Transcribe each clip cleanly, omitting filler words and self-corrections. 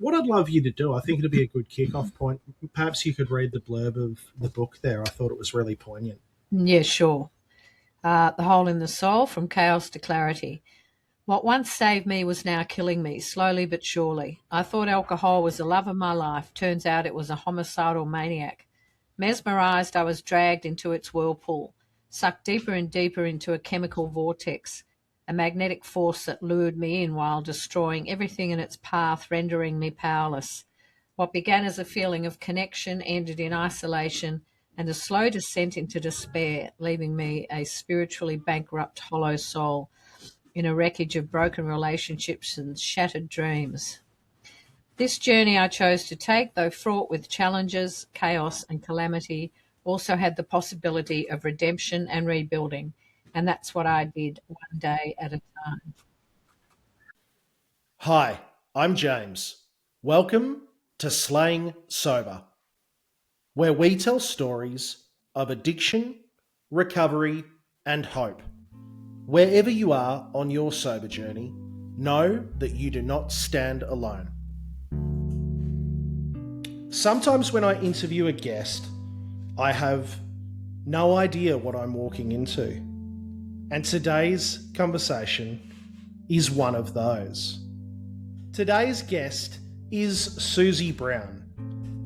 what I'd love you to do, I think it'd be a good kick-off point. Perhaps you could read the blurb of the book there. I thought it was really poignant. Yeah, sure. The Hole in the Soul, From Chaos to Clarity. What once saved me was now killing me, slowly but surely. I thought alcohol was the love of my life. Turns out it was a homicidal maniac. Mesmerised, I was dragged into its whirlpool, sucked deeper and deeper into a chemical vortex, a magnetic force that lured me in while destroying everything in its path, rendering me powerless. What began as a feeling of connection ended in isolation and a slow descent into despair, leaving me a spiritually bankrupt, hollow soul in a wreckage of broken relationships and shattered dreams. This journey I chose to take, though fraught with challenges, chaos, and calamity, also had the possibility of redemption and rebuilding. And that's what I did, one day at a time. Hi, I'm James. Welcome to Slaying Sober, where we tell stories of addiction, recovery, and hope. Wherever you are on your sober journey, know that you do not stand alone. Sometimes when I interview a guest, I have no idea what I'm walking into. And today's conversation is one of those. Today's guest is Suzie Browne.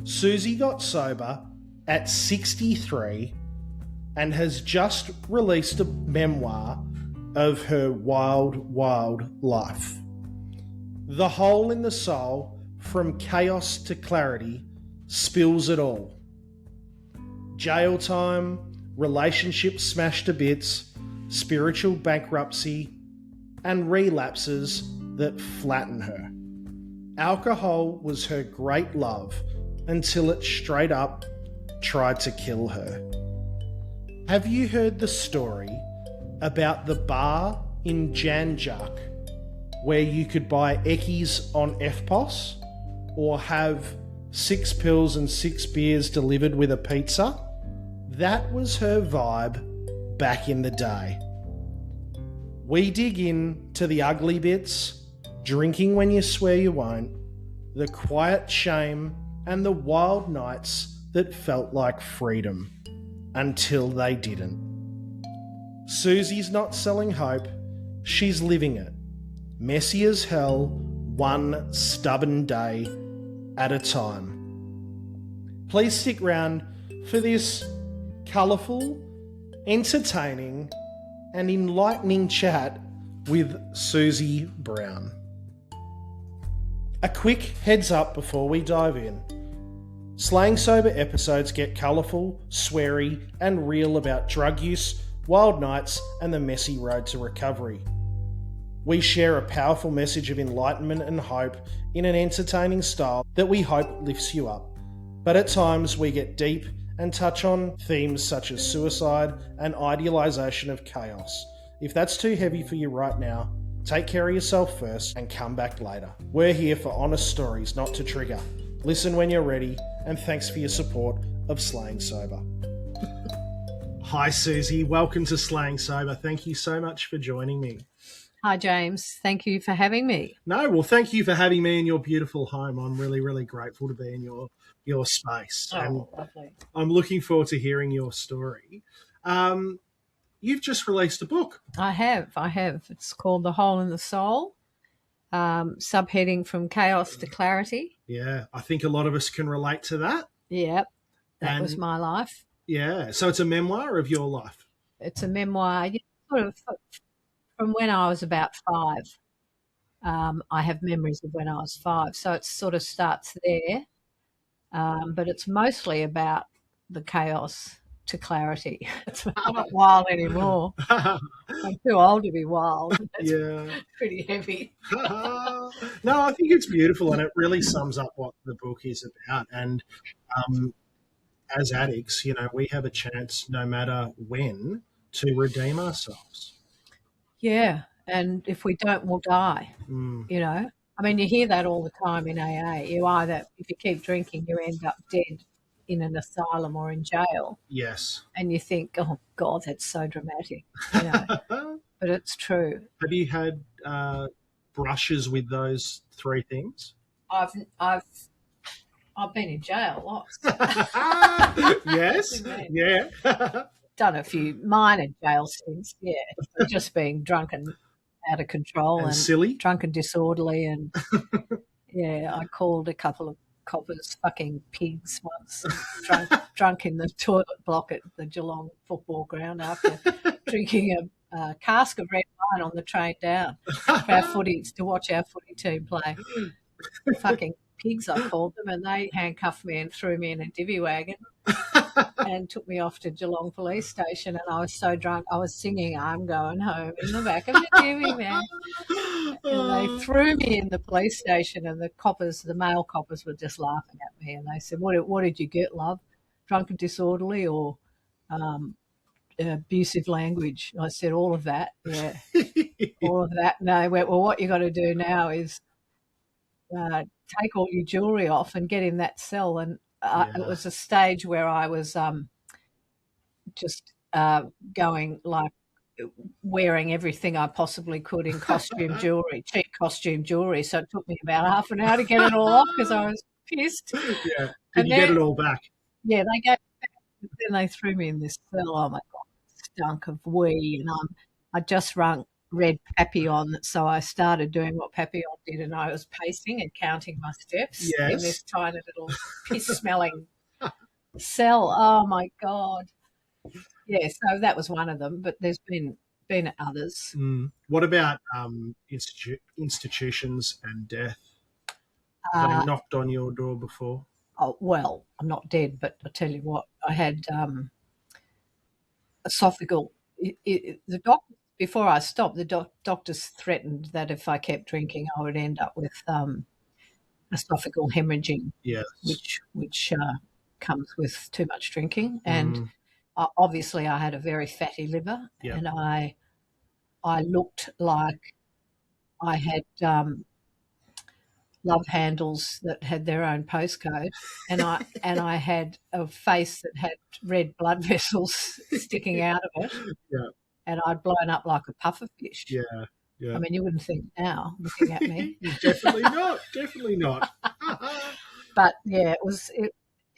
Suzie got sober at 63 and has just released a memoir of her wild, wild life. The Hole in the Soul, From Chaos to Clarity, spills it all. Jail time, relationships smashed to bits, spiritual bankruptcy, and relapses that flatten her. Alcohol was her great love until it straight up tried to kill her. Have you heard the story about the bar in Janjuk where you could buy Eckies on FPOS or have 6 pills and 6 beers delivered with a pizza? That was her vibe back in the day. We dig in to the ugly bits, drinking when you swear you won't, the quiet shame, and the wild nights that felt like freedom until they didn't. Susie's not selling hope, she's living it. Messy as hell, one stubborn day at a time. Please stick around for this colourful, entertaining, and enlightening chat with Suzie Browne. A quick heads up before we dive in. Slaying Sober episodes get colourful, sweary, and real about drug use, wild nights, and the messy road to recovery. We share a powerful message of enlightenment and hope in an entertaining style that we hope lifts you up. But at times we get deep and touch on themes such as suicide and idealisation of chaos. If that's too heavy for you right now, take care of yourself first and come back later. We're here for honest stories, not to trigger. Listen when you're ready, and thanks for your support of Slaying Sober. Hi Suzie, welcome to Slaying Sober. Thank you so much for joining me. Hi, James. Thank you for having me. No, well, thank you for having me in your beautiful home. I'm really, really grateful to be in your space. And lovely. I'm looking forward to hearing your story. You've just released a book. I have. It's called The Hole in the Soul, subheading From Chaos to Clarity. Yeah, I think a lot of us can relate to that. Yep, that was my life. Yeah, so it's a memoir of your life. It's a memoir, sort of from when I was about 5. I have memories of when I was 5, so it sort of starts there. But it's mostly about the chaos to clarity. I'm not wild anymore. I'm too old to be wild. That's pretty heavy. No, I think it's beautiful, and it really sums up what the book is about. And as addicts, we have a chance no matter when to redeem ourselves. Yeah, and if we don't, we'll die, I mean, you hear that all the time in AA. If you keep drinking, you end up dead in an asylum or in jail. Yes. And you think, oh, God, that's so dramatic, But it's true. Have you had brushes with those 3 things? I've been in jail lots. Yes, yeah. Done a few minor jail stints, yeah, for just being drunk and out of control And and silly. drunk and disorderly, and yeah, I called a couple of coppers fucking pigs once, drunk in the toilet block at the Geelong football ground after drinking a cask of red wine on the train down for our footies to watch our footy team play. Fucking pigs, I called them, and they handcuffed me and threw me in a divvy wagon and took me off to Geelong Police Station. And I was so drunk, I was singing "I'm Going Home" in the back of the divvy van. And they threw me in the police station, and the male coppers were just laughing at me. And they said, "What did you get, love? Drunk and disorderly, or abusive language?" I said, "All of that, yeah, all of that." And they went, "Well, what you got to do now is take all your jewellery off and get in that cell." And it was a stage where I was just going like wearing everything I possibly could in costume jewellery, cheap costume jewellery. So it took me about half an hour to get it all off because I was pissed. Yeah. Did you get it all back? Yeah, they gave it back. Then they threw me in this cell. Oh, my God, it stunk of wee. And I just rung Red Papillon, so I started doing what Papillon did, and I was pacing and counting my steps in this tiny little piss-smelling cell. Oh, my God. Yeah, so that was one of them, but there's been others. What about institutions and death? Have they knocked on your door before? Oh, well, I'm not dead, but I'll tell you what, I had esophageal. The doctor, before I stopped, the doctors threatened that if I kept drinking, I would end up with esophageal hemorrhaging, yes, which comes with too much drinking. And obviously, I had a very fatty liver, and I looked like I had love handles that had their own postcode, and I had a face that had red blood vessels sticking out of it, and I'd blown up like a puffer fish. Yeah. I mean, you wouldn't think now, looking at me. Definitely not. Definitely not. But yeah,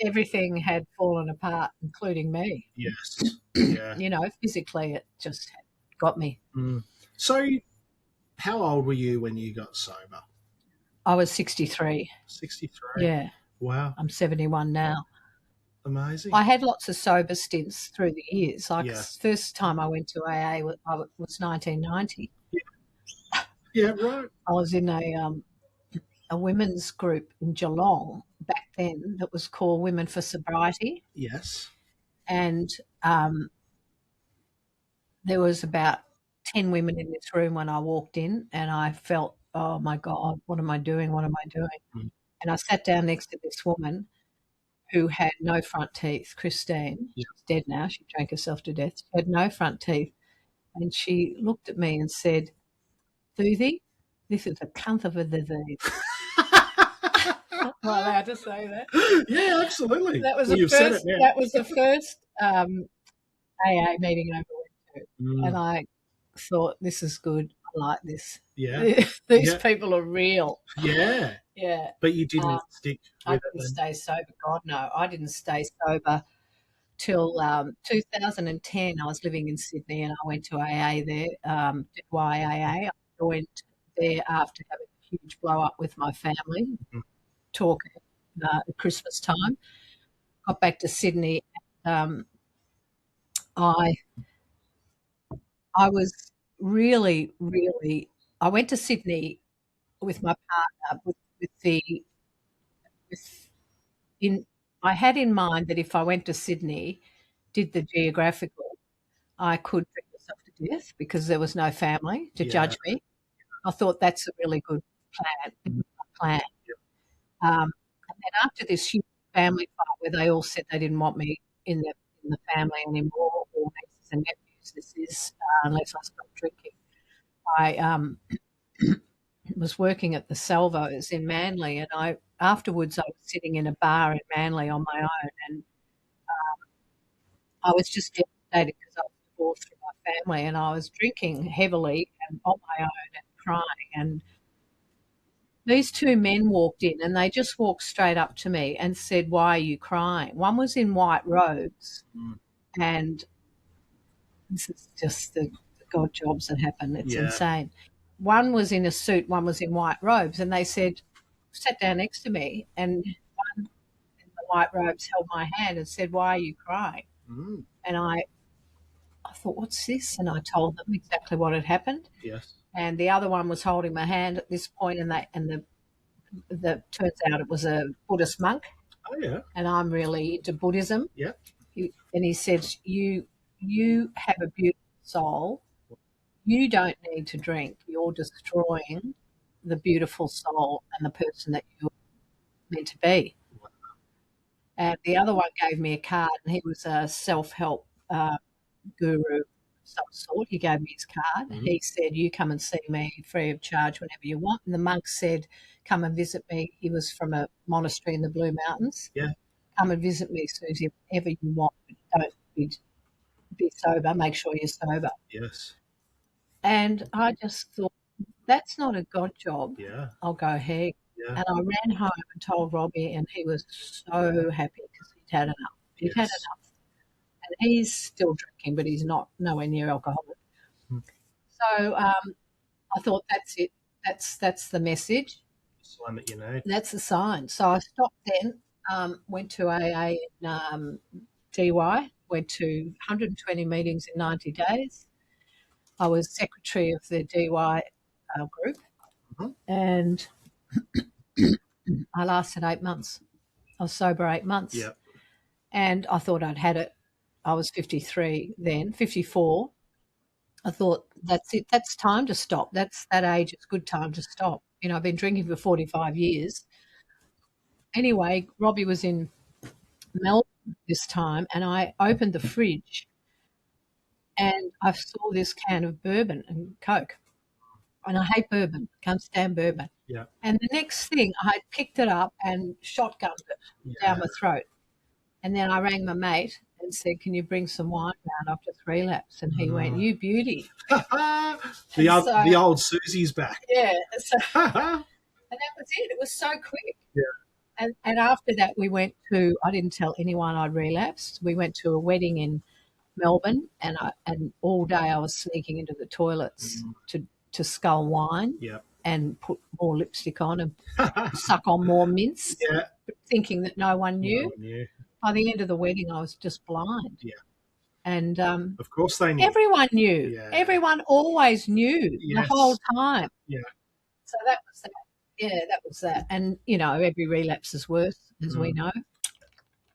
everything had fallen apart, including me. Yes. Yeah. You know, physically, it just had got me. So, how old were you when you got sober? I was 63. 63? Yeah. Wow. I'm 71 now. Amazing. I had lots of sober stints through the years. Like the first time I went to AA was 1990. Yeah, right. I was in a women's group in Geelong back then that was called Women for Sobriety. Yes. And there was about 10 women in this room when I walked in, and I felt, oh, my God, what am I doing? What am I doing? And I sat down next to this woman who had no front teeth, Christine. She's dead now. She drank herself to death. She had no front teeth. And she looked at me and said, "Suzie, this is a cunt of a disease." Am I allowed to say that? Yeah, absolutely. That was the first AA meeting I ever went to. And I thought, this is good. I like this. Yeah. These people are real. Yeah. Yeah. But you didn't stick with I didn't stay sober. God, no. I didn't stay sober till 2010. I was living in Sydney, and I went to AA there, YAA. I joined there after having a huge blow-up with my family, talking at Christmas time. Got back to Sydney. I was really, really. I went to Sydney with my partner. I had in mind that if I went to Sydney, did the geographical, I could drink myself to death because there was no family to judge me. I thought that's a really good plan. And then after this huge family fight where they all said they didn't want me in the family anymore, or nieces and nephews, this is unless I stop drinking, I was working at the Salvos in Manly, and afterwards I was sitting in a bar in Manly on my own, and I was just devastated because I was divorced from my family, and I was drinking heavily and on my own and crying, and these two men walked in and they just walked straight up to me and said, "Why are you crying?" One was in white robes, and this is just the God jobs that happen. It's insane. One was in a suit, one was in white robes, and they sat down next to me, and one in the white robes held my hand and said, "Why are you crying?" And I thought, "What's this?" And I told them exactly what had happened. Yes. And the other one was holding my hand at this point, and the turns out it was a Buddhist monk. Oh, yeah. And I'm really into Buddhism. Yeah. And he said, you have a beautiful soul. You don't need to drink. You're destroying the beautiful soul and the person that you're meant to be. And the other one gave me a card, and he was a self-help guru of some sort. He gave me his card. He said, "You come and see me free of charge whenever you want." And the monk said, "Come and visit me." He was from a monastery in the Blue Mountains. Yeah. "Come and visit me, Susie, whenever you want. Don't be sober. Make sure you're sober." Yes. And I just thought, that's not a God job. Yeah. I'll go ahead. Yeah. And I ran home and told Robbie, and he was so happy because he'd had enough. He'd had enough. And he's still drinking, but he's nowhere near alcoholic. So I thought, that's it. That's the message. Sign that you need. That's the sign. So I stopped then, went to AA in DY, went to 120 meetings in 90 days. I was secretary of the DY group, and I lasted 8 months. I was sober 8 months. Yeah. And I thought I'd had it. I was 53 then, 54. I thought, that's it. That's time to stop. That age is a good time to stop. You know, I've been drinking for 45 years. Anyway, Robbie was in Melbourne this time, and I opened the fridge and I saw this can of bourbon and Coke. And I hate bourbon, can't stand bourbon. Yeah. And the next thing, I picked it up and shotgunned it down my throat. And then I rang my mate and said, "Can you bring some wine round? I've just relapsed." And he went, "You beauty." the old Susie's back. Yeah. So, and that was it. It was so quick. Yeah. And after that, I didn't tell anyone I'd relapsed. We went to a wedding in Melbourne, and all day I was sneaking into the toilets to scull wine and put more lipstick on and suck on more mints, thinking that no one knew. By the end of the wedding, I was just blind. Yeah. And of course they knew. Everyone knew. Yeah. Everyone always knew the whole time. Yeah. So that was that. Yeah, that was that. And, you know, every relapse is worse, as we know.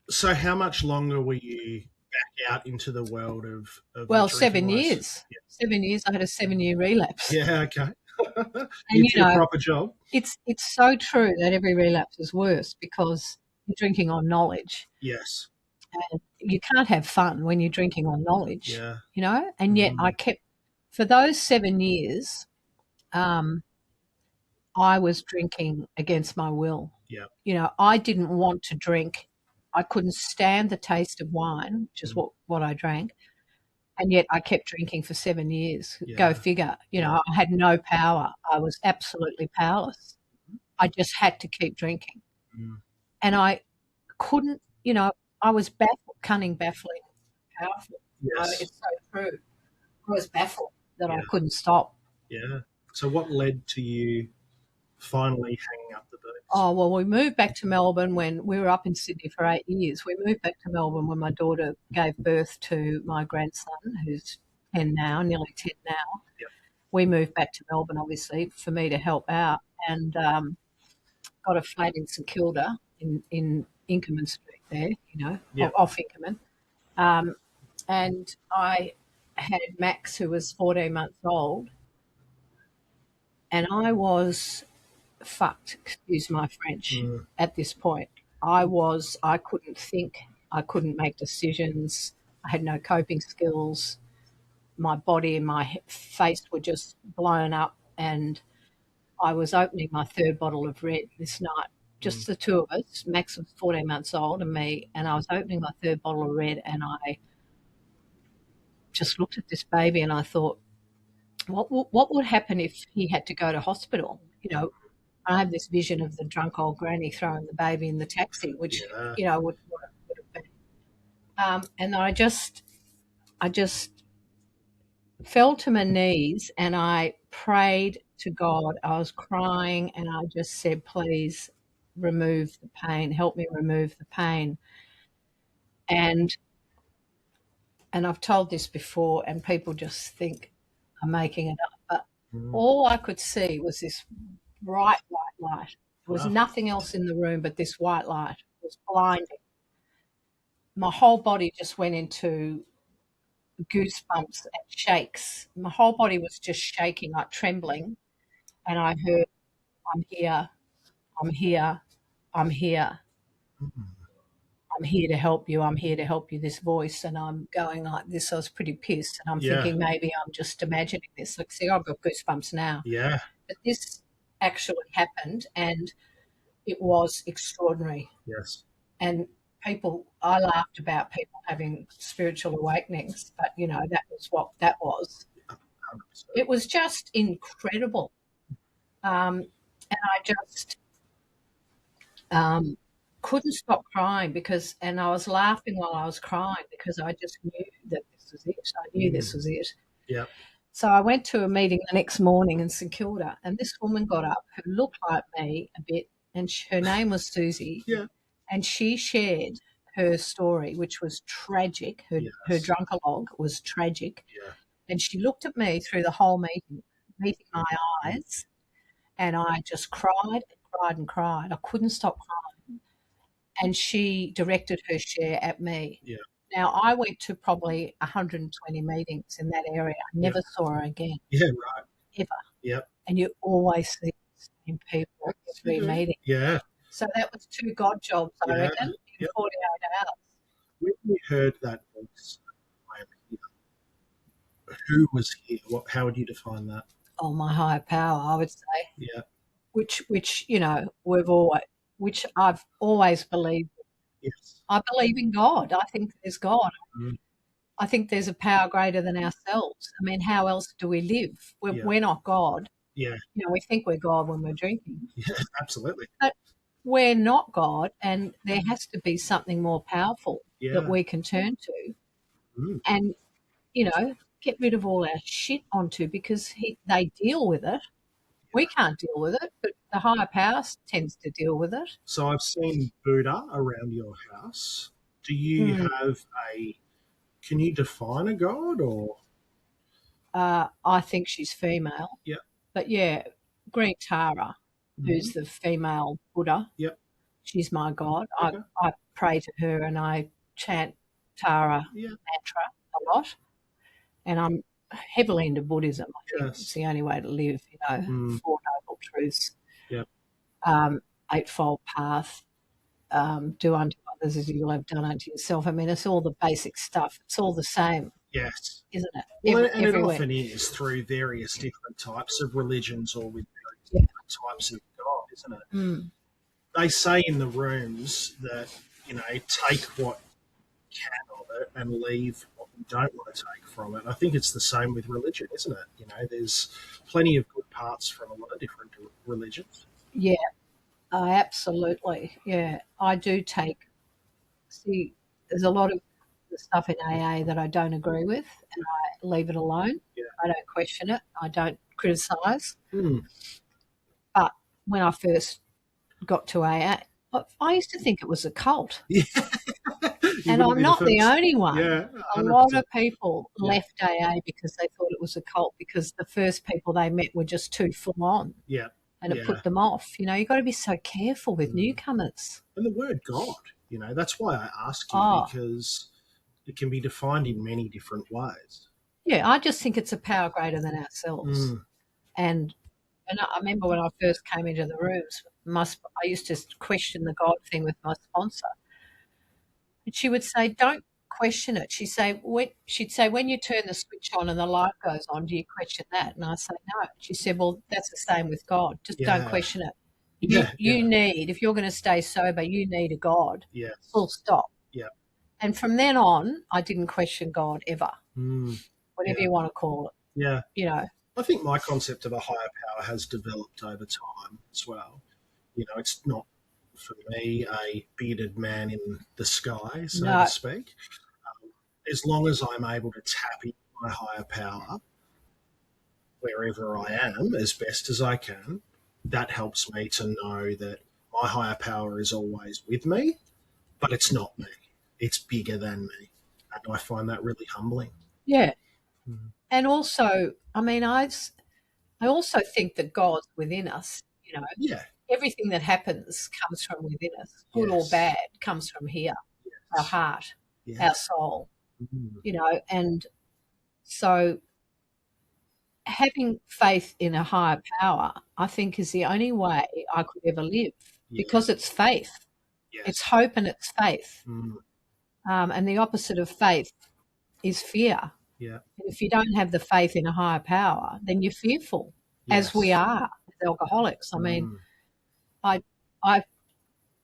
So how much longer were you back out into the world of well, 7 years. Yeah. 7 years. I had a 7-year relapse. Yeah, okay. And you did a proper job. It's so true that every relapse is worse because you're drinking on knowledge. Yes. And you can't have fun when you're drinking on knowledge. Yeah. You know? And yet I kept, for those 7 years, I was drinking against my will. Yeah. You know, I didn't want to drink. I couldn't stand the taste of wine, which is what I drank. And yet I kept drinking for 7 years. Yeah. Go figure. You know, I had no power. I was absolutely powerless. I just had to keep drinking. And I couldn't, you know, I was baffled, cunning, baffling, powerful. Yes. You know, it's so true. I was baffled that I couldn't stop. Yeah. So what led to you finally hanging up the boots? Oh, well, we moved back to Melbourne when we were up in Sydney for 8 years. We moved back to Melbourne when my daughter gave birth to my grandson, who's 10 now, nearly 10 now. Yep. We moved back to Melbourne, obviously, for me to help out, and got a flat in St Kilda in Inkerman Street there, you know, off Inkerman. And I had Max, who was 14 months old, and I was fucked, excuse my French, at this point. I couldn't think. I couldn't make decisions. I had no coping skills. My body and my face were just blown up, and I was opening my third bottle of red this night, just the two of us. Max was 14 months old and me, and I was opening my third bottle of red, and I just looked at this baby and I thought, what would happen if he had to go to hospital? You know, I have this vision of the drunk old granny throwing the baby in the taxi, which, you know, would have been. And I just fell to my knees and I prayed to God. I was crying and I just said, please remove the pain, help me remove the pain. And I've told this before and people just think I'm making it up, but all I could see was this bright white light. There was nothing else in the room but this white light. It was blinding. My whole body just went into goosebumps and shakes. My whole body was just shaking, like trembling. And I heard, I'm here, I'm here, I'm here. I'm here to help you. I'm here to help you. This voice, and I'm going like this. I was pretty pissed, and I'm thinking maybe I'm just imagining this. Like, see, I've got goosebumps now. Yeah. But this actually happened, and it was extraordinary. Yes. And I laughed about people having spiritual awakenings, but you know that was what that was. 100%. It was just incredible, and I just. Couldn't stop crying and I was laughing while I was crying because I just knew that this was it. I knew this was it. Yeah. So I went to a meeting the next morning in St Kilda, and this woman got up who looked like me a bit, and her name was Susie. Yeah. And she shared her story, which was tragic. Her drunkalog was tragic. Yeah. And she looked at me through the whole meeting, meeting my eyes, and I just cried and cried and cried. I couldn't stop crying. And she directed her share at me. Yeah. Now, I went to probably 120 meetings in that area. I never saw her again. Yeah, right. Ever. Yep. And you always see the same people at every meeting. Yeah. So that was 2 God jobs, I reckon, in 48 hours. When you heard that voice, I am here, who was here? How would you define that? Oh, my higher power, I would say. Yeah. Which you know, which I've always believed. Yes. I believe in God. I think there's God. Mm. I think there's a power greater than ourselves. I mean, how else do we live? We're not God. Yeah. You know, we think we're God when we're drinking. Yeah, absolutely. But we're not God, and there has to be something more powerful that we can turn to and, you know, get rid of all our shit onto because they deal with it. We can't deal with it, but the higher power tends to deal with it. So I've seen Buddha around your house. Do you have can you define a god or? I think she's female. Yeah. But yeah, Green Tara, who's the female Buddha. Yep. She's my god. Okay. I pray to her and I chant Tara mantra a lot. And I'm heavily into Buddhism. I think it's the only way to live, you know, 4 Noble Truths, Eightfold Path, do unto others as you will have done unto yourself. I mean, it's all the basic stuff. It's all the same. Yes. Isn't it? Well, and everywhere. It often is through various different types of religions or with various different types of God, isn't it? Mm. They say in the rooms that, you know, take what you can of it and leave what you don't want to take from it. I think it's the same with religion, isn't it? You know, there's plenty of good parts from a lot of different religions. Yeah, absolutely. Yeah, I do see, there's a lot of the stuff in AA that I don't agree with and I leave it alone. Yeah. I don't question it. I don't criticise. Mm. But when I first got to AA, I used to think it was a cult. Yeah. And I'm not the only one. Yeah, a lot of people left AA because they thought it was a cult because the first people they met were just too full on. Yeah. And it put them off. You know, you've got to be so careful with newcomers. And the word God, you know, that's why I ask you because it can be defined in many different ways. Yeah, I just think it's a power greater than ourselves. And I remember when I first came into the rooms, I used to question the God thing with my sponsor. And she would say, don't question it. She'd say, when you turn the switch on and the light goes on, do you question that? And I say, no. She said, well, that's the same with God. Just don't question it. You need, if you're going to stay sober, you need a God. Yes. Full stop. Yeah. And from then on, I didn't question God ever. Whatever you want to call it. Yeah. You know. I think my concept of a higher power has developed over time as well. It's not for me a bearded man in the sky, so No. to speak. As long as I'm able to tap into my higher power wherever I am as best as I can, that helps me to know that my higher power is always with me, but it's not me. It's bigger than me. And I find that really humbling. Yeah. Mm. And also, I mean, I also think that God's within us, Yeah. Everything that happens comes from within us, good or Yes. bad, comes from here, our Yes. heart, Yeah. our soul, Mm. and so having faith in a higher power, I think, is the only way I could ever live, Yeah. because it's faith. Yes. It's hope and it's faith. Mm. And the opposite of faith is fear. Yeah. And if you don't have the faith in a higher power, then you're fearful, as we Yes. are as alcoholics. I mean, Mm. I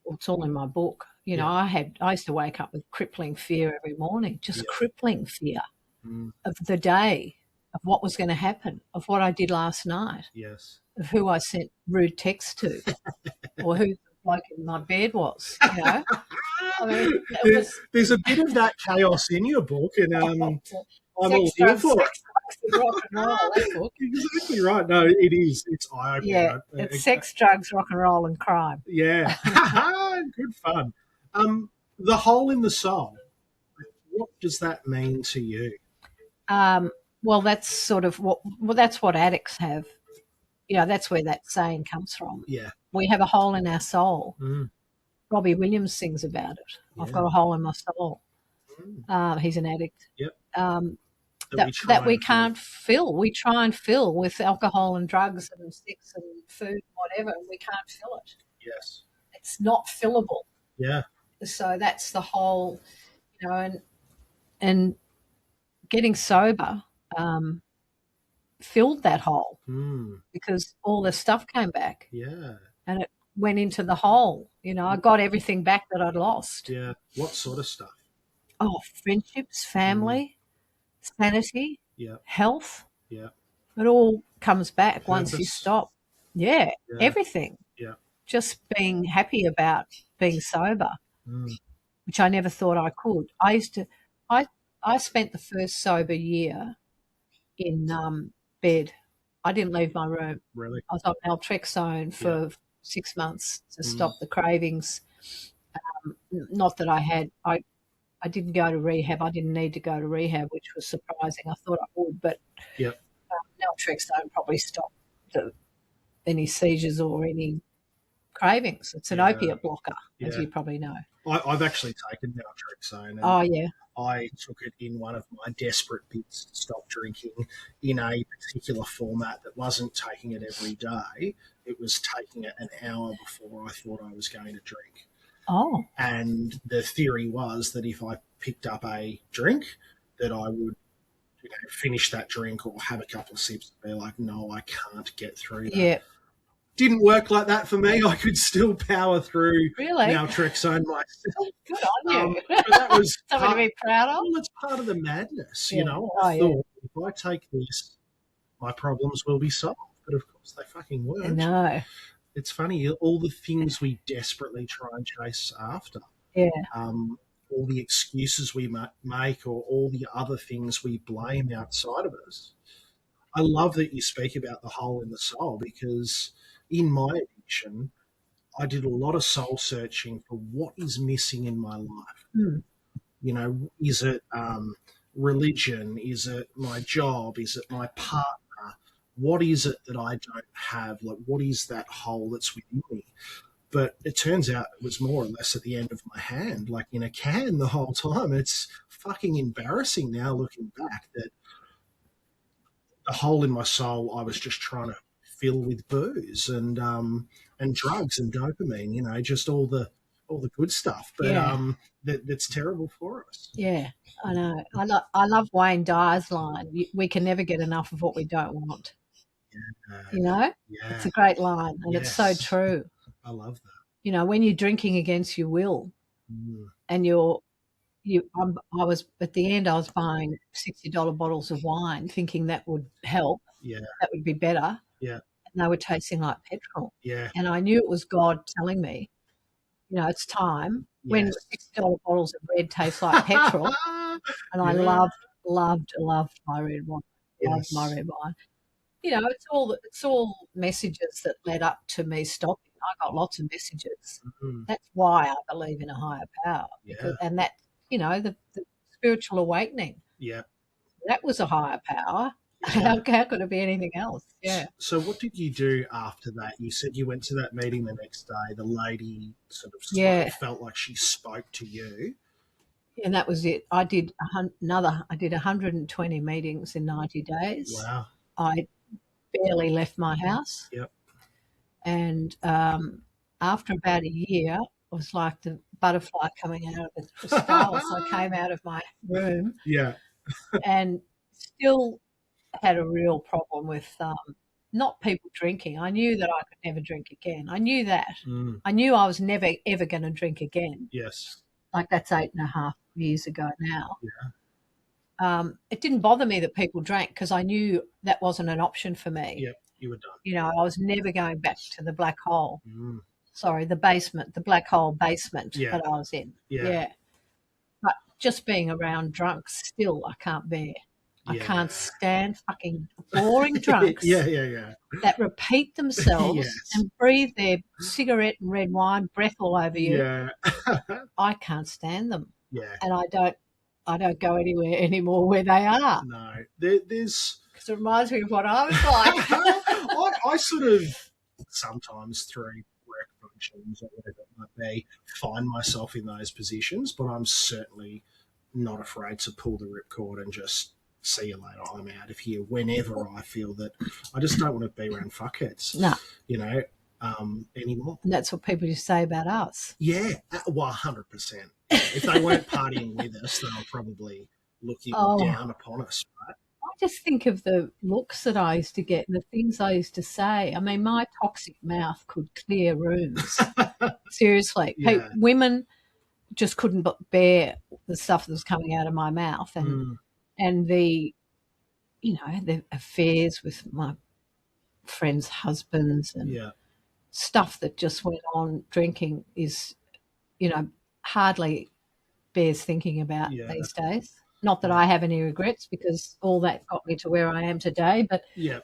it's all in my book. Yeah. I used to wake up with crippling fear every morning, just Yeah. crippling fear Mm. of the day, of what was going to happen, of what I did last night, Yes. of who I sent rude texts to, or who the bloke in my bed was. I mean, There's a bit of that chaos in your book, and I'm all sex, here drugs, for it. sex, drugs, and rock and roll. That book. Exactly right. No, it is. It's eye-opening. Yeah, it's sex, drugs, rock and roll, and crime. Yeah. Good fun. The hole in the soul. What does that mean to you? Well, that's sort of that's what addicts have. That's where that saying comes from. Yeah. We have a hole in our soul. Mm. Robbie Williams sings about it. Yeah. I've got a hole in my soul. Mm. He's an addict. Yep. That we can't fill. We try and fill with alcohol and drugs and sex and food, whatever, and we can't fill it. Yes. It's not fillable. Yeah. So that's the whole, and getting sober filled that hole, because all the stuff came back. Yeah. And it went into the hole. I got everything back that I'd lost. Yeah. What sort of stuff? Oh, friendships, family, sanity, health. Yeah. It all comes back once you stop. Yeah, everything. Yeah. Just being happy about being sober, which I never thought I could. I spent the first sober year in bed. I didn't leave my room. Really? I was on naltrexone for 6 months to stop the cravings. Not that I didn't go to rehab. I didn't need to go to rehab, which was surprising. I thought I would, but naltrexone probably stopped any seizures or any cravings. It's an opiate blocker, as you probably know. I've actually taken naltrexone. Oh, yeah. I took it in one of my desperate bids to stop drinking in a particular format that wasn't taking it every day. It was taking it an hour before I thought I was going to drink. Oh. And the theory was that if I picked up a drink, that I would finish that drink or have a couple of sips and be like, no, I can't get through that. Yeah. Didn't work like that for me. I could still power through naltrexone myself. Good on you. But that was something to be proud of. Well, it's part of the madness, Yeah. I thought, if I take this, my problems will be solved. But of course, they fucking weren't. No. It's funny, all the things we desperately try and chase after. Yeah. All the excuses we make, or all the other things we blame outside of us. I love that you speak about the hole in the soul, because in my addiction, I did a lot of soul searching for what is missing in my life. Is it religion? Is it my job? Is it my partner? What is it that I don't have? Like, what is that hole that's within me? But it turns out it was more or less at the end of my hand, like in a can the whole time. It's fucking embarrassing now looking back that the hole in my soul I was just trying to fill with booze and drugs and dopamine, just all the good stuff. But that's terrible for us. Yeah, I know. I love Wayne Dyer's line, we can never get enough of what we don't want. Yeah. It's a great line, and it's so true. I love that. When you're drinking against your will, and I was at the end. I was buying $60 bottles of wine, thinking that would help. Yeah, that would be better. Yeah, and they were tasting like petrol. Yeah. And I knew it was God telling me, it's time. When Yes. $6 bottles of red taste like petrol, and I Yeah. loved my red wine. Loved my Yes. red wine. It's all messages that led up to me stopping. I got lots of messages. Mhm. That's why I believe in a higher power. Yeah. And that, the spiritual awakening, Yeah. that was a higher power. Yeah. How could it be anything else? Yeah. So what did you do after that? You said you went to that meeting the next day. The lady sort of felt like she spoke to you. And that was it. I did 120 meetings in 90 days. Wow. I barely left my house. Yep. And after about a year, it was like the butterfly coming out of the skull. So I came out of my room. Yeah. And still had a real problem with not people drinking. I knew that I could never drink again. I knew that. Mm. I knew I was never, ever going to drink again. Yes. Like that's 8.5 years ago now. Yeah. It didn't bother me that people drank because I knew that wasn't an option for me. Yep. You were done. I was never going back to the black hole. Mm. Sorry, the basement, the black hole basement Yeah. that I was in. Yeah. But just being around drunks still I can't bear. I can't stand fucking boring drunks Yeah. that repeat themselves and breathe their cigarette and red wine breath all over you. Yeah. I can't stand them. Yeah. And I don't go anywhere anymore where they are. No. There's... Because it reminds me of what I was like. I sort of sometimes through work functions or whatever it might be, find myself in those positions, but I'm certainly not afraid to pull the ripcord and just see you later. I'm out of here whenever I feel that I just don't want to be around fuckheads. No. Anymore. And that's what people just say about us. Yeah, well, 100%. If they weren't partying with us, they were probably looking down upon us, right? I just think of the looks that I used to get and the things I used to say. I mean, my toxic mouth could clear rooms. Seriously. Yeah. Women just couldn't bear the stuff that was coming out of my mouth. And the affairs with my friends' husbands and stuff that just went on drinking is, hardly bears thinking about these days. Not that I have any regrets because all that got me to where I am today, but I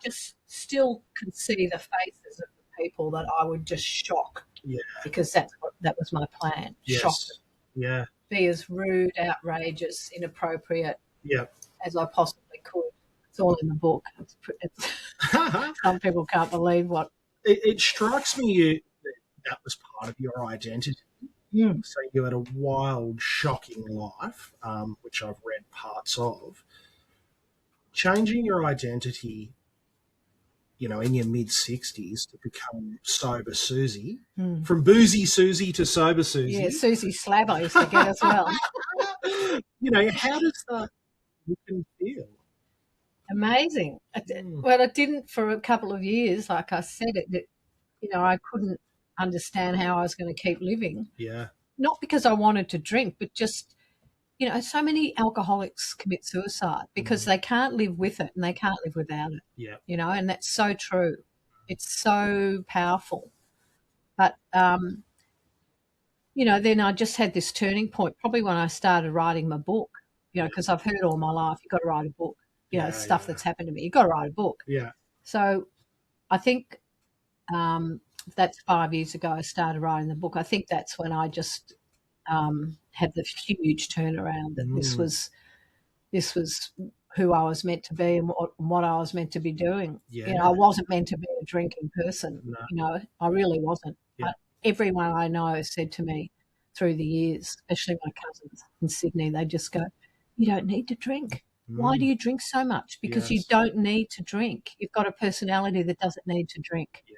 just still can see the faces of the people that I would just shock because that was my plan, shock them. Yeah. Be as rude, outrageous, inappropriate as I possibly could. It's all in the book. Some people can't believe what... It strikes me that was part of your identity. So you had a wild, shocking life, which I've read parts of. Changing your identity, in your mid-60s to become sober Susie, from boozy Susie to sober Susie. Yeah, Susie Slab I used to get as well. How does that look and feel? Amazing. Well, it didn't for a couple of years, like I said, I couldn't understand how I was going to keep living. Yeah. Not because I wanted to drink, but just, so many alcoholics commit suicide because they can't live with it and they can't live without it. Yeah. And that's so true. It's so powerful. But, then I just had this turning point, probably when I started writing my book, because I've heard all my life, you've got to write a book, stuff that's happened to me. You've got to write a book. Yeah. So I think that's 5 years ago I started writing the book. I think that's when I just had the huge turnaround that this was who I was meant to be and what I was meant to be doing. Yeah. I wasn't meant to be a drinking person. No. I really wasn't. Yeah. But everyone I know said to me through the years, especially my cousins in Sydney, they just go, "You don't need to drink. Why do you drink so much? Because you don't need to drink. You've got a personality that doesn't need to drink." Yeah.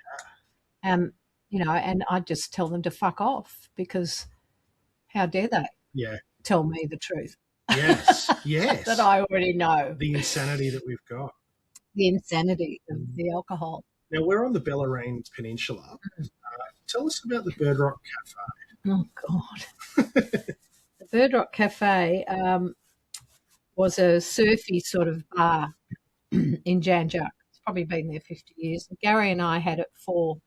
And I just tell them to fuck off because how dare they tell me the truth? Yes, yes. That I already know. The insanity that we've got. The insanity of the alcohol. Now, we're on the Bellarine Peninsula. Tell us about the Bird Rock Cafe. Oh, God. The Bird Rock Cafe was a surfy sort of bar in Jan Juc. It's probably been there 50 years. Gary and I had it for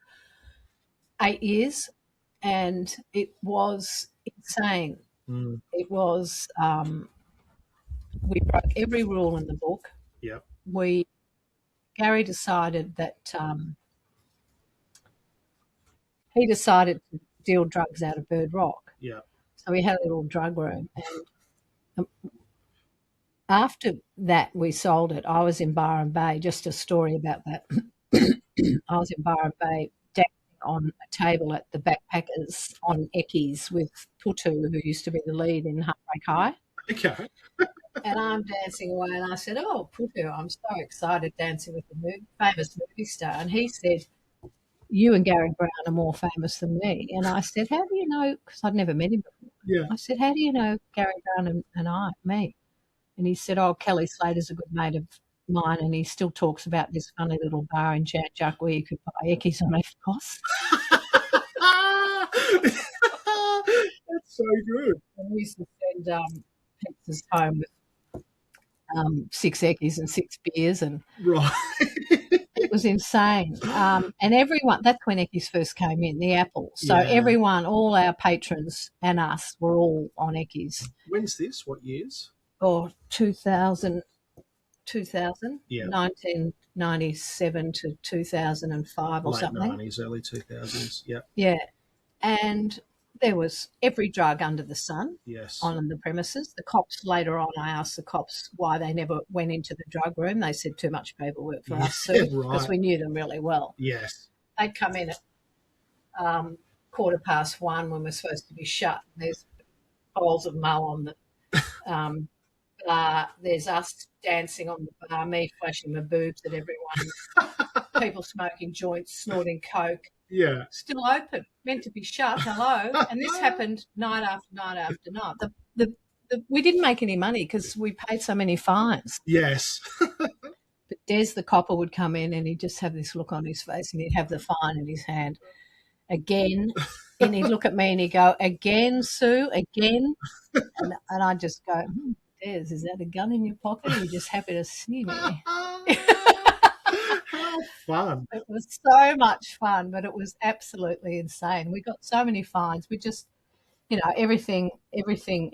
8 years, and it was insane. It was, we broke every rule in the book. Yep. Gary decided that he decided to deal drugs out of Bird Rock. Yeah. So we had a little drug room, and after that we sold it. I was in Byron Bay, just a story about that. I was in Byron Bay dancing on a table at the Backpackers on Eckies with Putu, who used to be the lead in Heartbreak High. Okay. And I'm dancing away, and I said, "Oh, Putu, I'm so excited dancing with the famous movie star." And he said, "You and Gary Browne are more famous than me." And I said, "How do you know?" Because I'd never met him before. Yeah. I said, "How do you know Gary Browne and me?" And he said, "Oh, Kelly Slater's a good mate of mine, and he still talks about this funny little bar in Jan Juck where you could buy Eckies on EFTPOS." That's so good. And we used to send pizzas home with 6 Eckies and 6 beers, and Right. it was insane. And everyone, that's when Eckies first came in, the Apple. So Yeah. everyone, all our patrons and us were all on Eckies. When's this? What years? Or 2000, Yeah. 1997 to 2005 or Late something. 90s, early 2000s. Yep. Yeah. And there was every drug under the sun Yes. on the premises. The cops, later on, I asked the cops why they never went into the drug room. They said too much paperwork for us, Sue, because we knew them really well. Yes. They'd come in at 1:15 when we're supposed to be shut. There's bowls of mo on the bar. There's us dancing on the bar, me flashing my boobs at everyone, people smoking joints, snorting coke. Yeah. Still open, meant to be shut. Hello. And this happened night after night after night. We didn't make any money because we paid so many fines. Yes. But Des, the copper, would come in and he'd just have this look on his face and he'd have the fine in his hand. Again. And he'd look at me and he'd go, "Again, Sue, again?" And I'd just go, "Des, is that a gun in your pocket? Or are you just happy to see me?" How fun. It was so much fun, but it was absolutely insane. We got so many fines. We just, everything,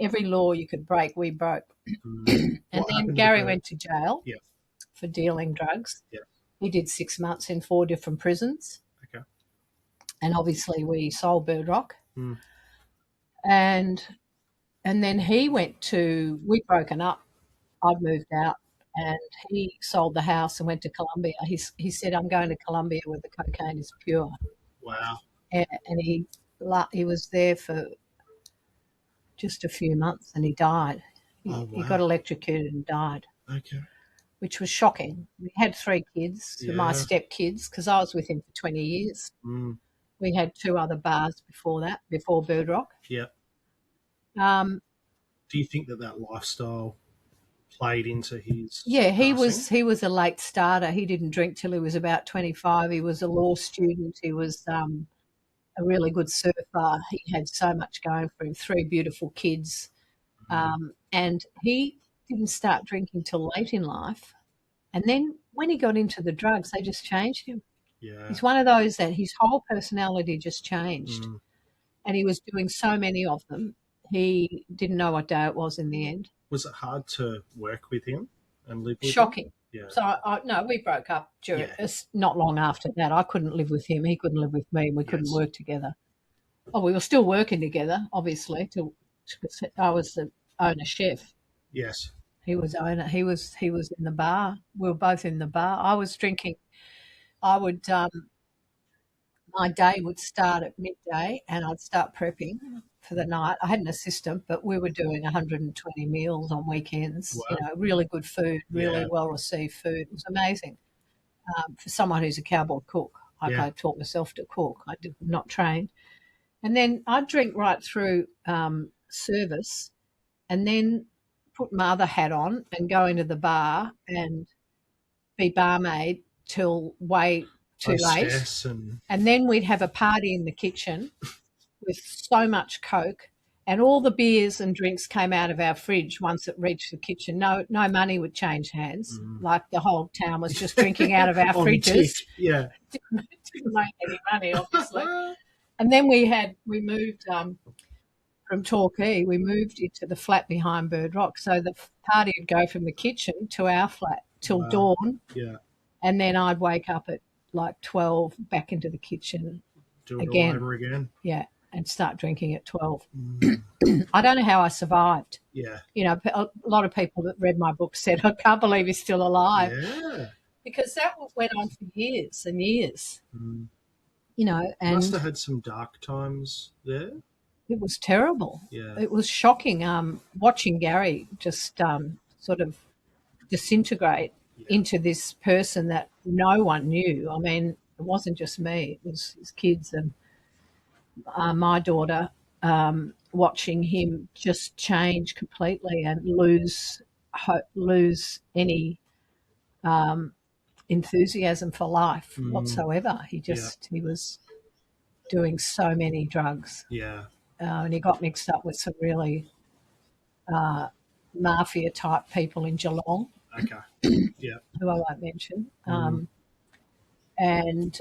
every law you could break, we broke. And then Gary went to jail for dealing drugs. Yeah. He did 6 months in 4 different prisons. Okay. And obviously we sold Bird Rock. Mm. And then we'd broken up. I'd moved out. And he sold the house and went to Colombia. He said, "I'm going to Colombia where the cocaine is pure." Wow. And he was there for just a few months and he died. He got electrocuted and died. Okay. Which was shocking. We had 3 kids, my stepkids, because I was with him for 20 years. Mm. We had 2 other bars before that, before Bird Rock. Yeah. Do you think that lifestyle played into his he passing? was a late starter. He didn't drink till he was about 25. He was a law student. He was a really good surfer. He had so much going for him, 3 beautiful kids. And he didn't start drinking till late in life. And then when he got into the drugs, they just changed him. Yeah. He's one of those that his whole personality just changed. Mm. And he was doing so many of them, he didn't know what day it was in the end. Was it hard to work with him and live with Shocking. him? Yeah. So, no, we broke up not long after that. I couldn't live with him. He couldn't live with me. We couldn't work together. Oh, we were still working together, obviously. I was the owner chef. Yes. He was owner. He was in the bar. We were both in the bar. I was drinking. I would my day would start at midday and I'd start prepping for the night. I had an assistant, but we were doing 120 meals on weekends. Wow. Really good food, really well received food. It was amazing for someone who's a cowboy cook. I taught myself to cook. I did not trained, and then I'd drink right through service, and then put my other hat on and go into the bar and be barmaid till way too late. And then we'd have a party in the kitchen with so much Coke and all the beers and drinks came out of our fridge once it reached the kitchen. No money would change hands. Like the whole town was just drinking out of our On fridges. tick, yeah. Didn't make any money, obviously. And then we moved from Torquay. We moved into the flat behind Bird Rock. So the party would go from the kitchen to our flat till dawn. Yeah. And then I'd wake up at like 12, back into the kitchen Do it again. all over again. Yeah, and start drinking at 12. I don't know how I survived. Yeah. You know, a lot of people that read my book said, I can't believe he's still alive. Yeah. Because that went on for years and years. You know, and Must have had some dark times there. it was terrible. Yeah. It was shocking watching Gary just sort of disintegrate into this person that no one knew. I mean, it wasn't just me. It was his kids and my daughter, watching him just change completely and lose any enthusiasm for life whatsoever. He was doing so many drugs. Yeah. And he got mixed up with some really mafia type people in Geelong. Okay. Yeah. Who I won't mention. And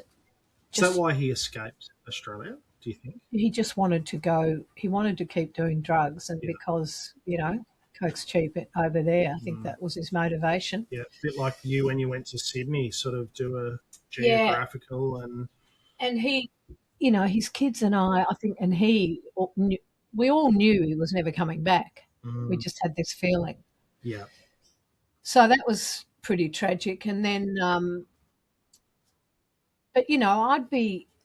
Is that why he escaped Australia, do you think? he just wanted to go. He wanted to keep doing drugs, and because, you know, coke's cheap over there, I think that was his motivation. Yeah, a bit like you when you went to Sydney, sort of do a geographical and he, you know, his kids and I think, and we all knew he was never coming back. We just had this feeling. Yeah. So that was pretty tragic. And then, but, you know,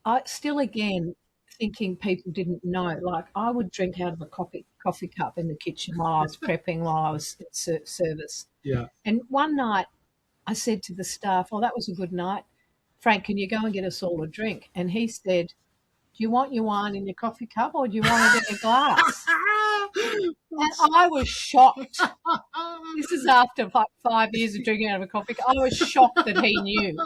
I still again thinking people didn't know. Like, I would drink out of a coffee cup in the kitchen while I was prepping, while I was at service. Yeah. And one night I said to the staff, "Oh, that was a good night. Frank, can you go and get us all a drink?" And he said, "Do you want your wine in your coffee cup or do you want it in a glass?" And I was shocked. This is after like 5 years of drinking out of a coffee cup. I was shocked that he knew.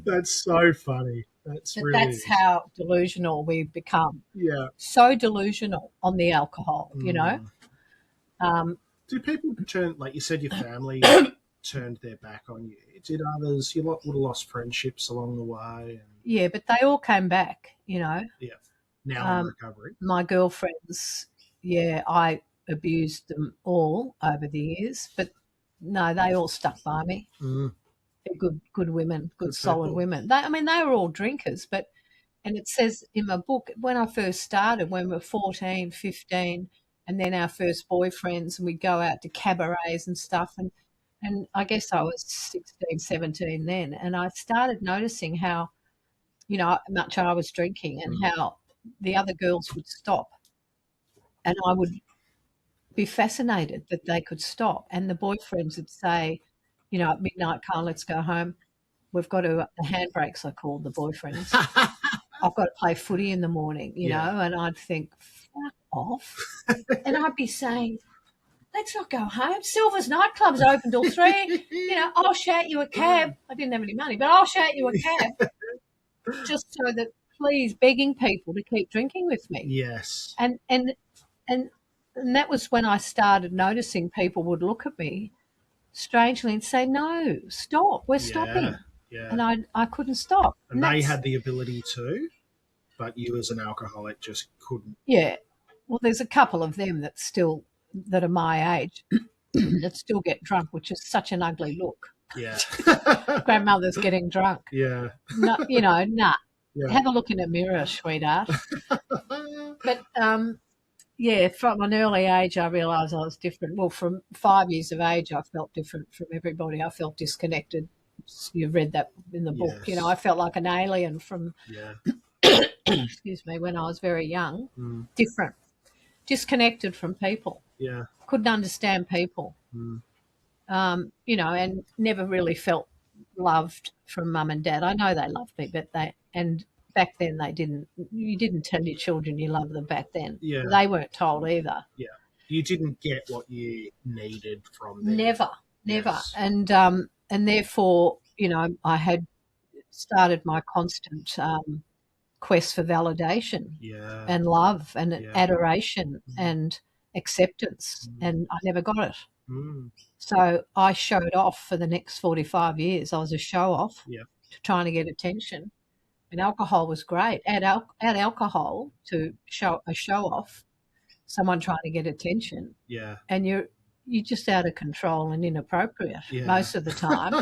That's so funny. That's how delusional we've become. Yeah. So delusional on the alcohol, you know. Do people turn, like you said, your family turned their back on you? Did others, you would have lost friendships along the way? Yeah, but they all came back, you know. Yeah. Now in recovery. My girlfriends, I abused them all over the years, but no, they all stuck by me. They're good women, good solid people. women. They were all drinkers, and it says in my book, when I first started, when we were 14, 15, and then our first boyfriends, and we'd go out to cabarets and stuff, and I guess I was 16, 17 then, and I started noticing how, you know, much I was drinking and how the other girls would stop, and I would be fascinated that they could stop, and the boyfriends would say, you know, at midnight, Carl, let's go home. We've got to, the handbrakes, I called the boyfriends. I've got to play footy in the morning, you know, and I'd think, fuck off. And I'd be saying, let's not go home. Silver's nightclub's open till 3. You know, I'll shout you a cab. I didn't have any money, but I'll shout you a cab just so that, please, begging people to keep drinking with me. Yes. And that was when I started noticing people would look at me strangely and say, no, stop, we're stopping. Yeah. And I couldn't stop. And they had the ability to, but you as an alcoholic just couldn't. Yeah. Well, there's a couple of them that are my age that still get drunk, which is such an ugly look. Yeah. Grandmother's getting drunk. Yeah. No, you know, nah. Yeah. Have a look in a mirror, sweetheart. But, from an early age, I realised I was different. Well, from 5 years of age, I felt different from everybody. I felt disconnected. You've read that in the book. Yes. You know, I felt like an alien from, excuse me, when I was very young. Different. Disconnected from people. Yeah. Couldn't understand people. You know, and never really felt loved from mum and dad. I know they loved me, but back then they didn't. You didn't tell your children you loved them back then. Yeah. They weren't told either. Yeah. You didn't get what you needed from them. Never. Yes. And therefore, you know, I had started my constant quest for validation Yeah. and love and Yeah. adoration and acceptance, and I never got it. Mm. So I showed off for the next 45 years. I was a show off Yeah. trying to get attention. And alcohol was great. Add alcohol to show off, someone trying to get attention, Yeah. and you're just out of control and inappropriate Yeah. most of the time.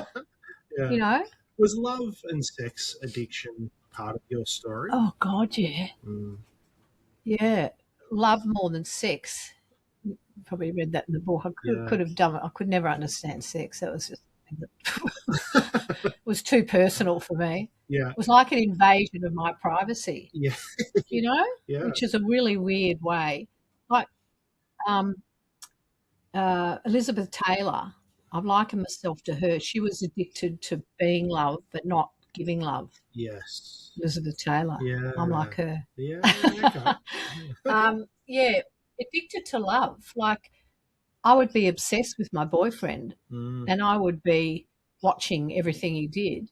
Yeah. You know? Was love and sex addiction part of your story? Oh God, yeah. Mm. Yeah. Love more than sex. You probably read that in the book. I could have done it. I could never understand sex. That was just it was too personal for me. Yeah. It was like an invasion of my privacy. Yeah. You know? Yeah. Which is a really weird way. Like Elizabeth Taylor, I've likened myself to her. She was addicted to being loved but not giving love. Yes. Elizabeth Taylor. Yeah. I'm like her. Yeah. Okay. Yeah, addicted to love. Like I would be obsessed with my boyfriend and I would be watching everything he did,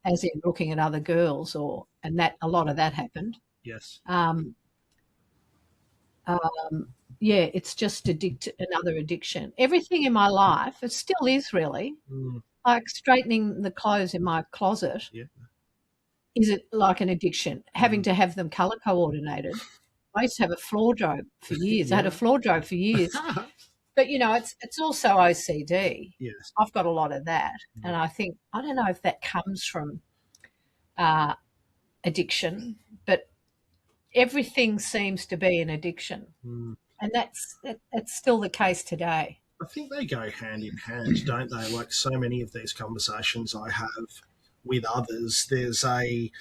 as in looking at other girls and that a lot of that happened. Yes. Yeah, it's just another addiction. Everything in my life, it still is really, like straightening the clothes in my closet. Yeah. Is it like an addiction? Having to have them colour coordinated. I used to have a floor job for years. I had a floor job for years. But, you know, it's also OCD. Yes. I've got a lot of that. And I think, I don't know if that comes from addiction, but everything seems to be an addiction. And that's still the case today. I think they go hand in hand, don't they? Like so many of these conversations I have with others, there's a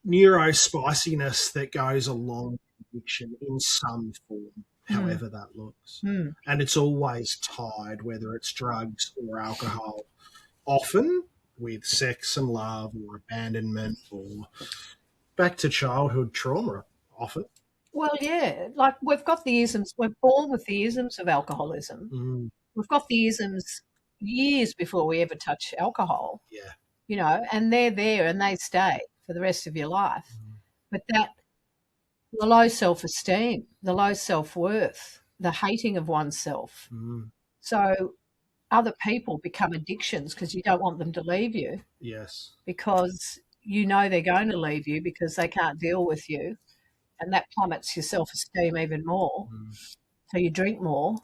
neurospiciness that goes along with addiction in some form, however that looks. And it's always tied, whether it's drugs or alcohol, often with sex and love or abandonment or back to childhood trauma, often. Well, yeah, like we've got the isms. We're born with the isms of alcoholism. We've got the isms years before we ever touch alcohol. Yeah. You know, and they're there and they stay for the rest of your life. But the low self-esteem, the low self-worth, the hating of oneself. So other people become addictions because you don't want them to leave you. Yes. Because you know they're going to leave you because they can't deal with you. And that plummets your self-esteem even more. So you drink more.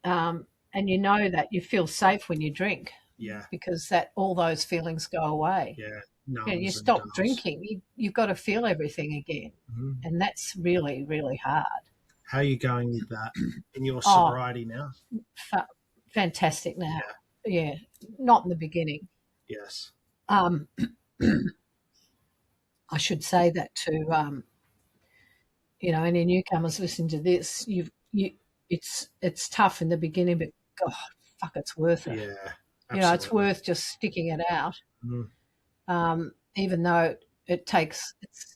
And you know that you feel safe when you drink. Yeah. Because all those feelings go away. Yeah. You stop drinking, you've got to feel everything again. And that's really, really hard. How are you going with that in your sobriety now? Fantastic now. Yeah. Not in the beginning. Yes. I should say that to you know, any newcomers listening to this, it's tough in the beginning, but God, fuck, it's worth it. Yeah, absolutely. You know, it's worth just sticking it out. Even though it takes,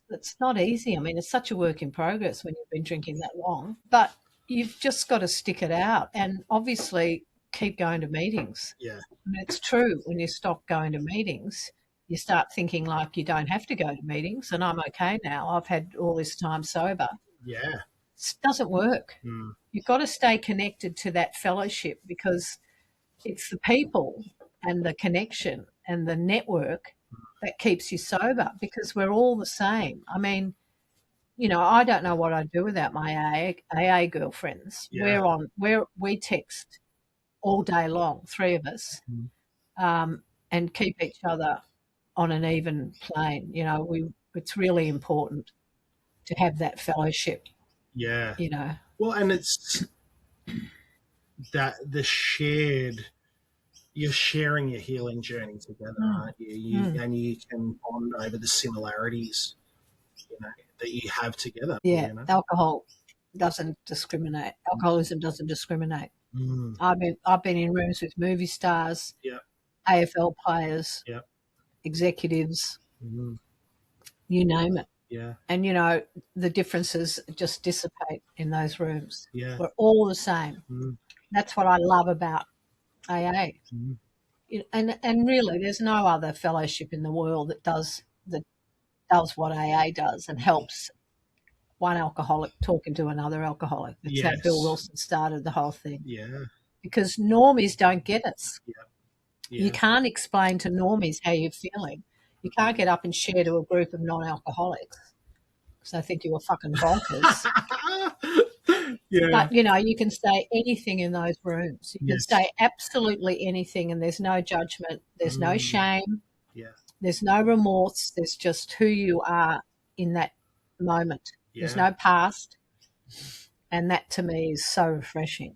it's not easy. I mean, it's such a work in progress when you've been drinking that long, but you've just got to stick it out and obviously keep going to meetings. Yeah. I mean, it's true when you stop going to meetings, you start thinking like you don't have to go to meetings and I'm okay now. I've had all this time sober. Yeah. It doesn't work. You've got to stay connected to that fellowship because it's the people and the connection and the network that keeps you sober because we're all the same. I mean, you know, I don't know what I'd do without my AA girlfriends. Yeah. We text all day long, three of us, and keep each other on an even plane. You know, it's really important to have that fellowship. Yeah. You know. Well, and it's that you're sharing your healing journey together, aren't you? And you can bond over the similarities, you know, that you have together. Yeah. You know? Alcohol doesn't discriminate. Alcoholism doesn't discriminate. I've been in rooms with movie stars, AFL players, executives, you name it. Yeah. And, you know, the differences just dissipate in those rooms. Yeah. We're all the same. That's what I love about AA. And really, there's no other fellowship in the world that does does what AA does and helps one alcoholic talking to another alcoholic. That's how Bill Wilson started the whole thing. Yeah. Because normies don't get us. Yeah. You can't explain to normies how you're feeling. You can't get up and share to a group of non-alcoholics because they think you're fucking bonkers. But, you can say anything in those rooms. You can say absolutely anything, and there's no judgment. There's no shame. Yeah. There's no remorse. There's just who you are in that moment. Yeah. There's no past. And that, to me, is so refreshing.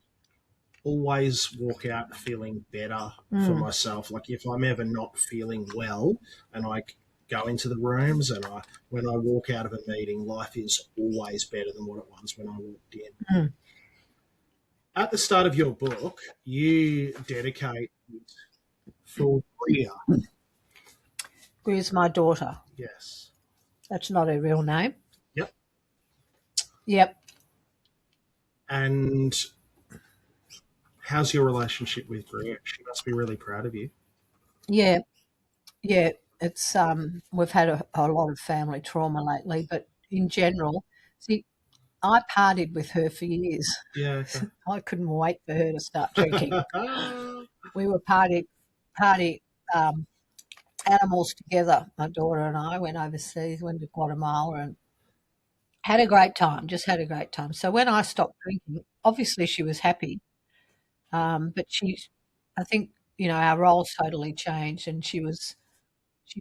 Always walk out feeling better for myself. Like if I'm ever not feeling well and I go into the rooms and when I walk out of a meeting, life is always better than what it was when I walked in. At the start of your book, you dedicate for Greer. Greer's my daughter. Yes. That's not her real name. Yep. And how's your relationship with Greer? She must be really proud of you. Yeah. It's we've had a lot of family trauma lately, but in general, see, I partied with her for years. Yeah. Okay. I couldn't wait for her to start drinking. We were party animals together. My daughter and I went overseas, went to Guatemala, and had a great time. Just had a great time. So when I stopped drinking, obviously she was happy. But I think, our roles totally changed, and she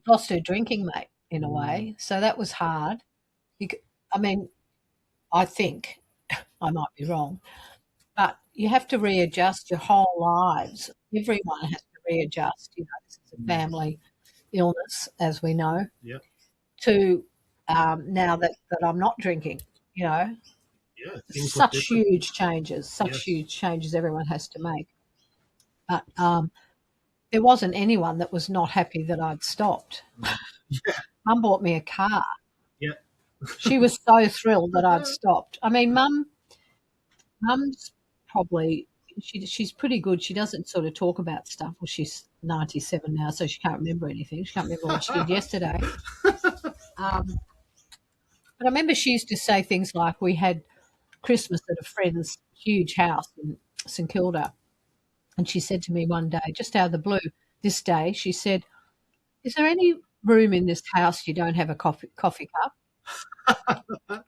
lost her drinking mate in a way. So that was hard. I think, I might be wrong, but you have to readjust your whole lives. Everyone has to readjust. This is a family illness, as we know, to now that I'm not drinking, such huge changes everyone has to make. But there wasn't anyone that was not happy that I'd stopped. Mum bought me a car. Yeah. She was so thrilled that I'd stopped. I mean, Mum's probably, she's pretty good. She doesn't sort of talk about stuff. Well, she's 97 now, so she can't remember anything. She can't remember what she did yesterday. But I remember she used to say things like, we had Christmas at a friend's huge house in St Kilda, and she said to me one day, just out of the blue, this day, she said, is there any room in this house you don't have a coffee cup?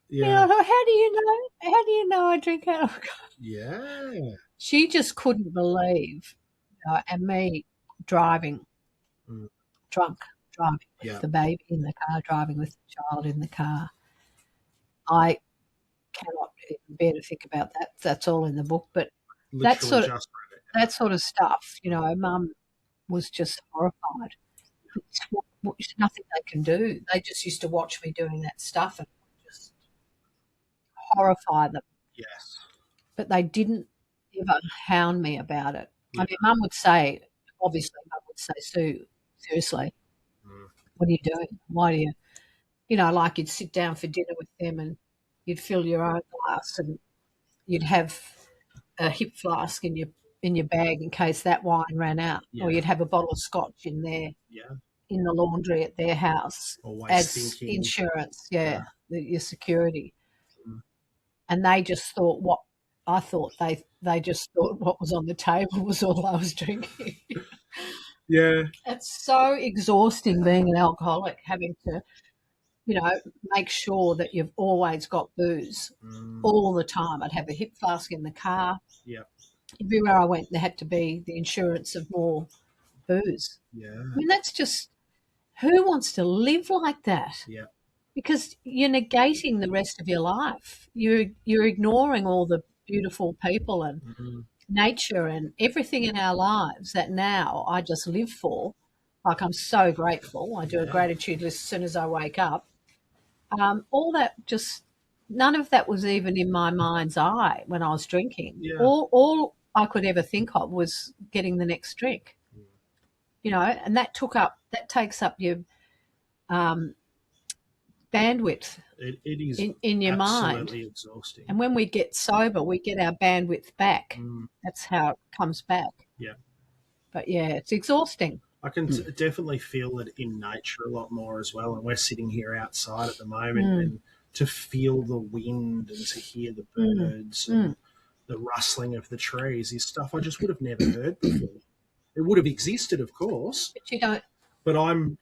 Yeah. How do you know? How do you know I drink alcohol? Yeah. She just couldn't believe, and me driving, drunk, driving with the baby in the car, driving with the child in the car. I cannot even bear to think about that. That's all in the book, but that sort of stuff, Mum was just horrified. It's nothing they can do. They just used to watch me doing that stuff and just horrify them. Yes. But they didn't ever hound me about it. Yeah. I mean, Mum would say, Sue, seriously, what are you doing? Why do you, like you'd sit down for dinner with them and you'd fill your own glass and you'd have a hip flask in your bag in case that wine ran out, or you'd have a bottle of scotch in there. Yeah. In the laundry at their house. Always as thinking. Insurance, your security. And they just thought they just thought what was on the table was all I was drinking. Yeah. It's so exhausting being an alcoholic, having to, make sure that you've always got booze all the time. I'd have a hip flask in the car. Yeah. Everywhere I went, there had to be the insurance of more booze. Yeah. I mean, that's just, who wants to live like that? Yeah. Because you're negating the rest of your life. You're ignoring all the beautiful people and nature and everything in our lives that now I just live for. Like, I'm so grateful. I do a gratitude list as soon as I wake up. All that none of that was even in my mind's eye when I was drinking. Yeah. All I could ever think of was getting the next drink. And that takes up your bandwidth. It is in your mind. Absolutely exhausting. And when we get sober, we get our bandwidth back. That's how it comes back. Yeah. But it's exhausting. I can definitely feel it in nature a lot more as well. And we're sitting here outside at the moment, and to feel the wind and to hear the birds and the rustling of the trees is stuff I just would have never heard before. It would have existed, of course, But you don't. but I'm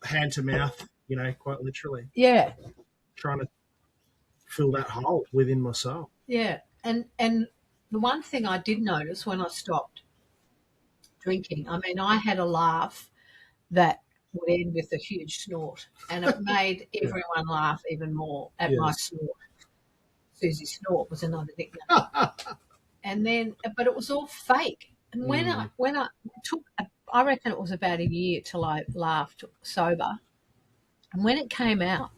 hand to mouth, quite literally Yeah, trying to fill that hole within myself. yeah. And the one thing I did notice when I stopped drinking, I mean, I had a laugh that would end with a huge snort, and it made everyone laugh even more at my snort. Susie Snort was another nickname. And then, but it was all fake. And when I took, I reckon it was about a year till I laughed sober. And when it came out,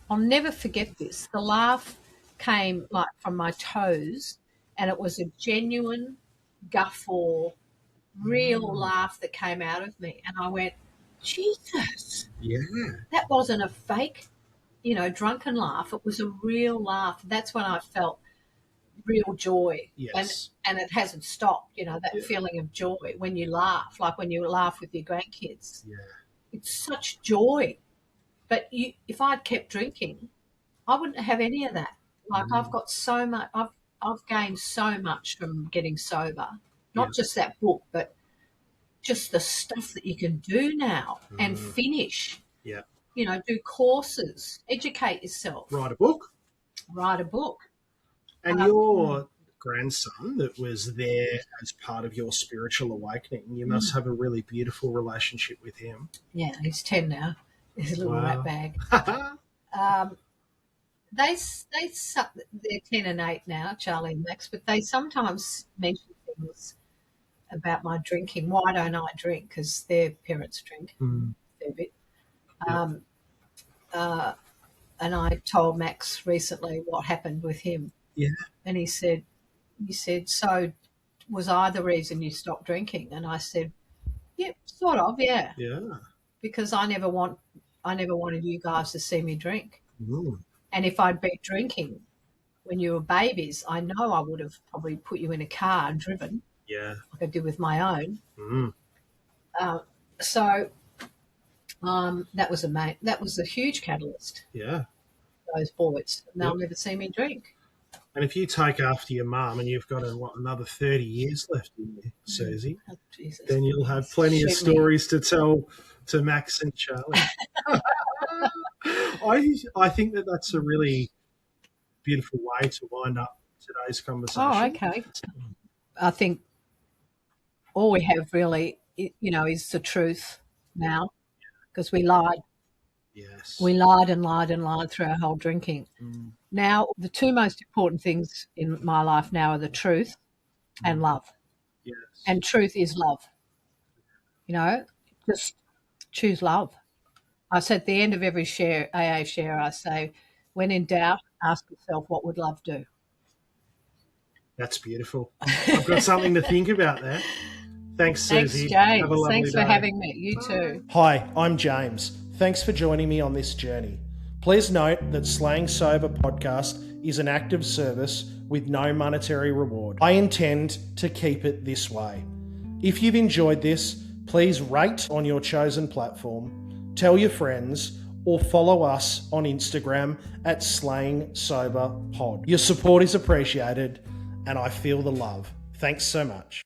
I'll never forget this. The laugh came like from my toes, and it was a genuine guffaw, real laugh that came out of me. And I went, Jesus. Yeah. That wasn't a fake, drunken laugh. It was a real laugh. That's when I felt real joy. Yes. And it hasn't stopped, that feeling of joy when you laugh, like when you laugh with your grandkids. Yeah. It's such joy. But if I'd kept drinking, I wouldn't have any of that. Like I've got so much, I've gained so much from getting sober. Not just that book, but just the stuff that you can do now and finish. Yeah. Do courses, educate yourself. Write a book. And your grandson that was there as part of your spiritual awakening, you must have a really beautiful relationship with him. Yeah, he's 10 now. He's a little rat bag. They're 10 and 8 now, Charlie and Max, but they sometimes mention things about my drinking. Why don't I drink? Because their parents drink a fair bit. And I told Max recently what happened with him. Yeah. And he said, so was I the reason you stopped drinking? And I said, yeah, sort of, yeah. Yeah. Because I never wanted you guys to see me drink. Mm. And if I'd been drinking when you were babies, I know I would have probably put you in a car and driven. Yeah. Like I did with my own. Mm. That was a huge catalyst. Yeah. Those boys. And they'll never see me drink. And if you take after your mum and you've got another 30 years left in you, Susie, then you'll have plenty of stories to tell to Max and Charlie. I think that's a really beautiful way to wind up today's conversation. Oh, okay. I think all we have really, is the truth now, because we lied. Yes. We lied and lied and lied through our whole drinking. Now, the two most important things in my life now are the truth and love. Yes. And truth is love. Just choose love. I say at the end of every AA share, I say, when in doubt, ask yourself, what would love do? That's beautiful. I've got something to think about there. Thanks, Susie. Thanks, James. Thanks for having me. You too. Hi, I'm James. Thanks for joining me on this journey. Please note that Slaying Sober podcast is an active service with no monetary reward. I intend to keep it this way. If you've enjoyed this, please rate on your chosen platform, tell your friends, or follow us on Instagram at Slaying Sober Pod. Your support is appreciated, and I feel the love. Thanks so much.